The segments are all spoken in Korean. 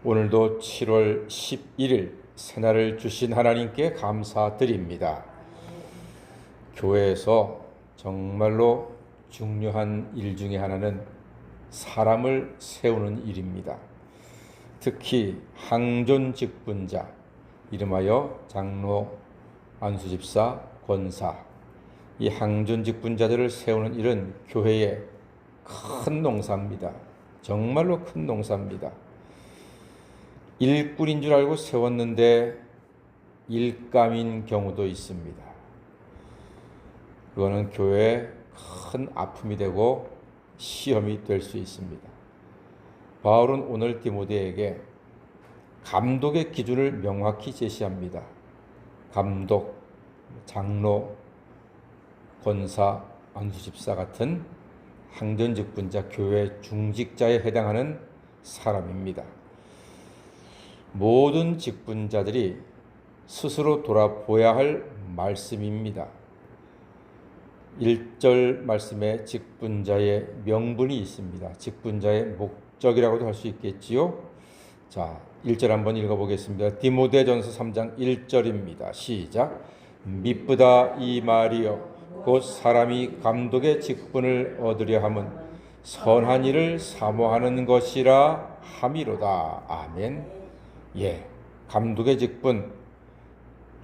오늘도 7월 11일 새날을 주신 하나님께 감사드립니다. 교회에서 정말로 중요한 일 중에 하나는 사람을 세우는 일입니다. 특히 항존 직분자, 이름하여 장로, 안수집사, 권사, 이 항존 직분자들을 세우는 일은 교회의 큰 농사입니다. 정말로 큰 농사입니다. 일꾼인 줄 알고 세웠는데 일감인 경우도 있습니다. 그거는 교회에 큰 아픔이 되고 시험이 될 수 있습니다. 바울은 오늘 디모데에게 감독의 기준을 명확히 제시합니다. 감독, 장로, 권사, 안수집사 같은 항전 직분자, 교회 중직자에 해당하는 사람입니다. 모든 직분자들이 스스로 돌아보아야 할 말씀입니다. 1절 말씀에 직분자의 명분이 있습니다. 직분자의 목적이라고도 할 수 있겠지요. 자, 1절 한번 읽어보겠습니다. 디모데전서 3장 1절입니다. 시작. 미쁘다 이 말이여 곧 사람이 감독의 직분을 얻으려 함은 선한 일을 사모하는 것이라 함이로다. 아멘. 감독의 직분,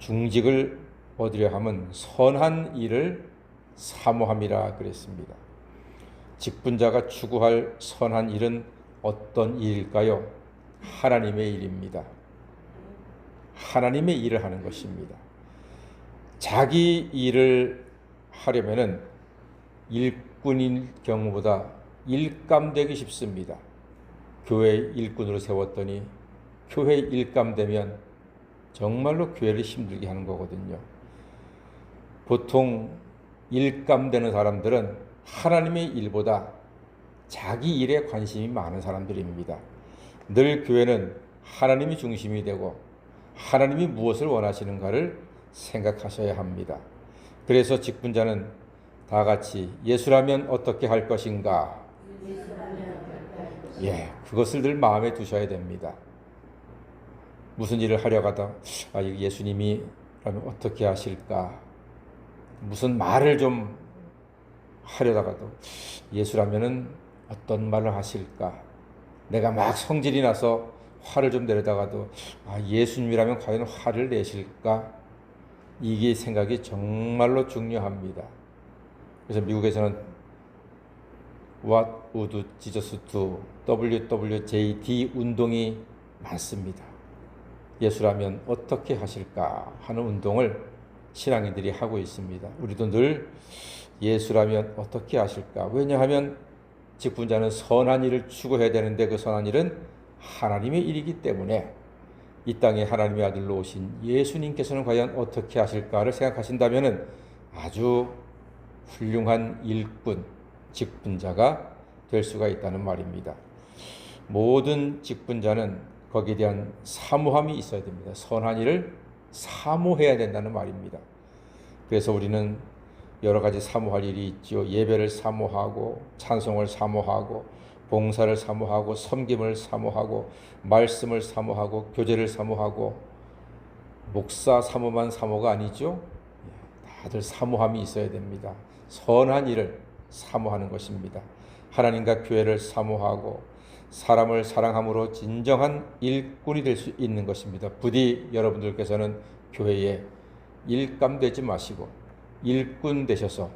중직을 얻으려 함은 선한 일을 사모함이라 그랬습니다. 직분자가 추구할 선한 일은 어떤 일일까요? 하나님의 일입니다. 하나님의 일을 하는 것입니다. 자기 일을 하려면은 일꾼일 경우보다 일감되기 쉽습니다. 교회 일꾼으로 세웠더니 교회 일감되면 정말로 교회를 힘들게 하는 거거든요. 보통 일감되는 사람들은 하나님의 일보다 자기 일에 관심이 많은 사람들입니다. 늘 교회는 하나님이 중심이 되고 하나님이 무엇을 원하시는가를 생각하셔야 합니다. 그래서 직분자는 다 같이 예수라면 어떻게 할 것인가? 그것을 늘 마음에 두셔야 됩니다. 무슨 일을 하려가다 예수님이라면 어떻게 하실까? 무슨 말을 좀 하려다가도 예수라면은 어떤 말을 하실까? 내가 막 성질이 나서 화를 좀 내려다가도 예수님이라면 과연 화를 내실까? 이게 생각이 정말로 중요합니다. 그래서 미국에서는 What would Jesus do? WWJD 운동이 많습니다. 예수라면 어떻게 하실까 하는 운동을 신앙인들이 하고 있습니다. 우리도 늘 예수라면 어떻게 하실까? 왜냐하면 직분자는 선한 일을 추구해야 되는데 그 선한 일은 하나님의 일이기 때문에 이 땅에 하나님의 아들로 오신 예수님께서는 과연 어떻게 하실까를 생각하신다면 아주 훌륭한 일꾼, 직분자가 될 수가 있다는 말입니다. 모든 직분자는 거기에 대한 사모함이 있어야 됩니다. 선한 일을 사모해야 된다는 말입니다. 그래서 우리는 여러 가지 사모할 일이 있죠. 예배를 사모하고 찬송을 사모하고 봉사를 사모하고 섬김을 사모하고 말씀을 사모하고 교제를 사모하고 목사 사모만 사모가 아니죠. 다들 사모함이 있어야 됩니다. 선한 일을 사모하는 것입니다. 하나님과 교회를 사모하고 사람을 사랑함으로 진정한 일꾼이 될 수 있는 것입니다. 부디 여러분들께서는 교회에 일감되지 마시고 일꾼 되셔서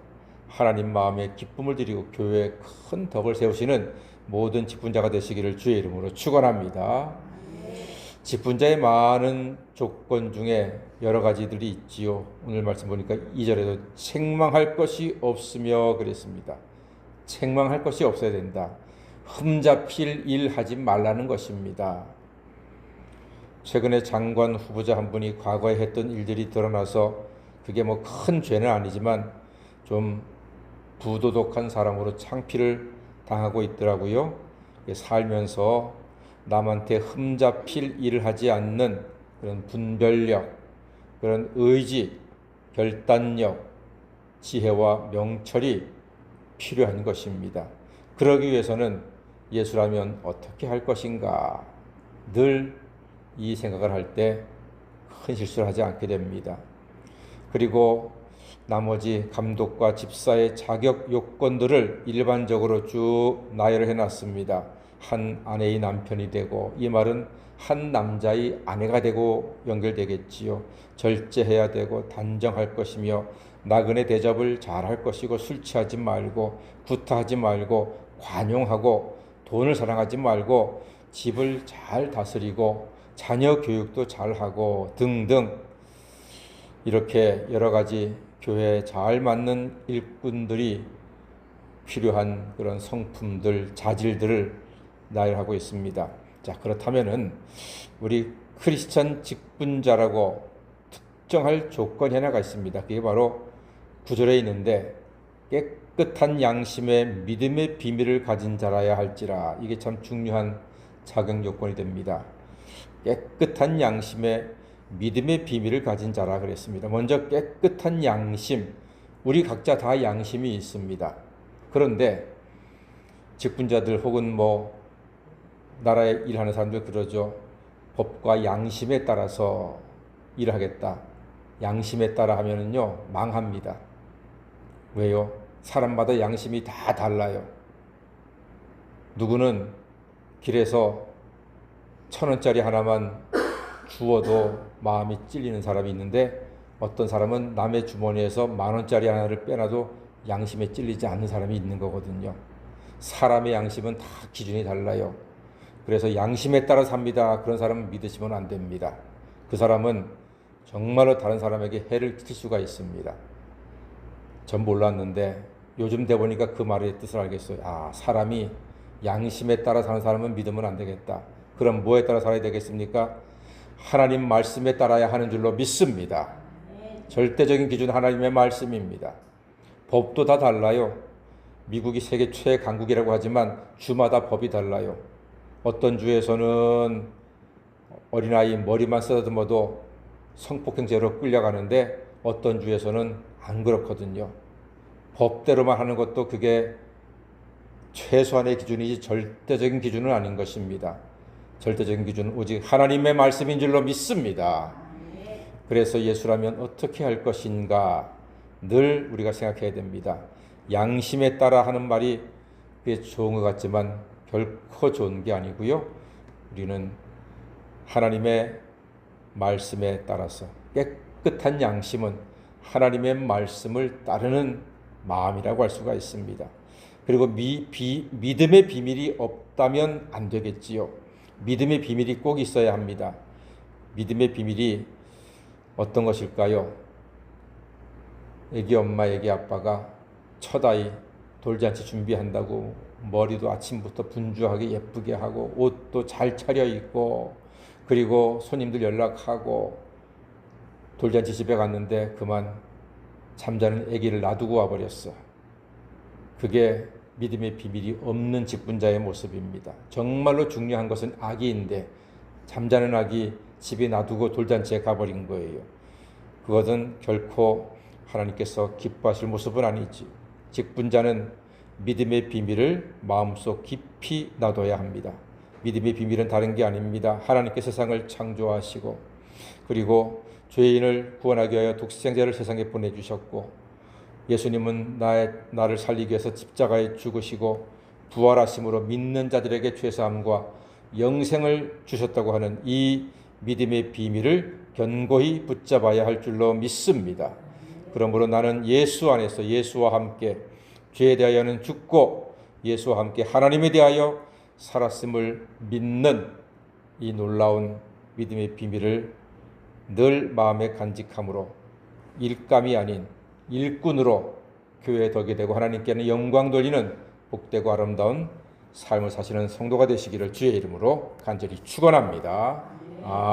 하나님 마음에 기쁨을 드리고 교회에 큰 덕을 세우시는 모든 직분자가 되시기를 주의 이름으로 축원합니다. 직분자의 많은 조건 중에 여러 가지들이 있지요. 오늘 말씀 보니까 2절에도 책망할 것이 없으며 그랬습니다. 책망할 것이 없어야 된다. 흠잡힐 일 하지 말라는 것입니다. 최근에 장관 후보자 한 분이 과거에 했던 일들이 드러나서 그게 큰 죄는 아니지만 좀 부도덕한 사람으로 창피를 당하고 있더라고요. 살면서 남한테 흠잡힐 일을 하지 않는 그런 분별력, 그런 의지, 결단력, 지혜와 명철이 필요한 것입니다. 그러기 위해서는 예수라면 어떻게 할 것인가? 늘 이 생각을 할 때 큰 실수를 하지 않게 됩니다. 그리고 나머지 감독과 집사의 자격 요건들을 일반적으로 쭉 나열을 해놨습니다. 한 아내의 남편이 되고, 이 말은 한 남자의 아내가 되고 연결되겠지요. 절제해야 되고 단정할 것이며 나그네 대접을 잘할 것이고 술 취하지 말고 구타하지 말고 관용하고 돈을 사랑하지 말고 집을 잘 다스리고 자녀 교육도 잘하고 등등, 이렇게 여러 가지 교회에 잘 맞는 일꾼들이 필요한 그런 성품들, 자질들을 나열하고 있습니다. 자, 그렇다면은 우리 크리스천 직분자라고 특정할 조건이 하나가 있습니다. 그게 바로 9절에 있는데, 깨끗한 양심의 믿음의 비밀을 가진 자라야 할지라. 이게 참 중요한 자격 요건이 됩니다. 깨끗한 양심의 믿음의 비밀을 가진 자라 그랬습니다. 먼저 깨끗한 양심, 우리 각자 다 양심이 있습니다. 그런데 직분자들 혹은 나라에 일하는 사람들 그러죠. 법과 양심에 따라서 일하겠다. 양심에 따라 하면은요, 망합니다. 왜요? 사람마다 양심이 다 달라요. 누구는 길에서 1,000원짜리 하나만 주어도 마음이 찔리는 사람이 있는데, 어떤 사람은 남의 주머니에서 10,000원짜리 하나를 빼놔도 양심에 찔리지 않는 사람이 있는 거거든요. 사람의 양심은 다 기준이 달라요. 그래서 양심에 따라 삽니다. 그런 사람은 믿으시면 안 됩니다. 그 사람은 정말로 다른 사람에게 해를 끼칠 수가 있습니다. 전 몰랐는데 요즘 돼 보니까 그 말의 뜻을 알겠어요. 아, 사람이 양심에 따라 사는 사람은 믿으면 안 되겠다. 그럼 뭐에 따라 살아야 되겠습니까? 하나님 말씀에 따라야 하는 줄로 믿습니다. 절대적인 기준 하나님의 말씀입니다. 법도 다 달라요. 미국이 세계 최강국이라고 하지만 주마다 법이 달라요. 어떤 주에서는 어린아이 머리만 쓰다듬어도 성폭행죄로 끌려가는데 어떤 주에서는 안 그렇거든요. 법대로만 하는 것도 그게 최소한의 기준이지 절대적인 기준은 아닌 것입니다. 절대적인 기준은 오직 하나님의 말씀인 줄로 믿습니다. 그래서 예수라면 어떻게 할 것인가 늘 우리가 생각해야 됩니다. 양심에 따라 하는 말이 그게 좋은 것 같지만 결코 좋은 게 아니고요. 우리는 하나님의 말씀에 따라서, 깨끗한 양심은 하나님의 말씀을 따르는 마음이라고 할 수가 있습니다. 그리고 믿음의 비밀이 없다면 안 되겠지요. 믿음의 비밀이 꼭 있어야 합니다. 믿음의 비밀이 어떤 것일까요? 애기 엄마, 애기 아빠가 첫 아이 돌잔치 준비한다고 머리도 아침부터 분주하게 예쁘게 하고 옷도 잘 차려 입고 그리고 손님들 연락하고 돌잔치 집에 갔는데 그만 잠자는 아기를 놔두고 와버렸어. 그게 믿음의 비밀이 없는 직분자의 모습입니다. 정말로 중요한 것은 아기인데 잠자는 아기 집에 놔두고 돌잔치에 가버린 거예요. 그것은 결코 하나님께서 기뻐하실 모습은 아니지. 직분자는 믿음의 비밀을 마음속 깊이 놔둬야 합니다. 믿음의 비밀은 다른 게 아닙니다. 하나님께 세상을 창조하시고 그리고 죄인을 구원하기 위하여 독생자를 세상에 보내주셨고, 예수님은 나를 살리기 위해서 십자가에 죽으시고 부활하심으로 믿는 자들에게 죄사함과 영생을 주셨다고 하는 이 믿음의 비밀을 견고히 붙잡아야 할 줄로 믿습니다. 그러므로 나는 예수 안에서 예수와 함께 죄에 대하여는 죽고 예수와 함께 하나님에 대하여 살았음을 믿는 이 놀라운 믿음의 비밀을 늘 마음에 간직함으로 일감이 아닌 일꾼으로 교회의 덕이 되고 하나님께는 영광 돌리는 복되고 아름다운 삶을 사시는 성도가 되시기를 주의 이름으로 간절히 축원합니다. 아멘.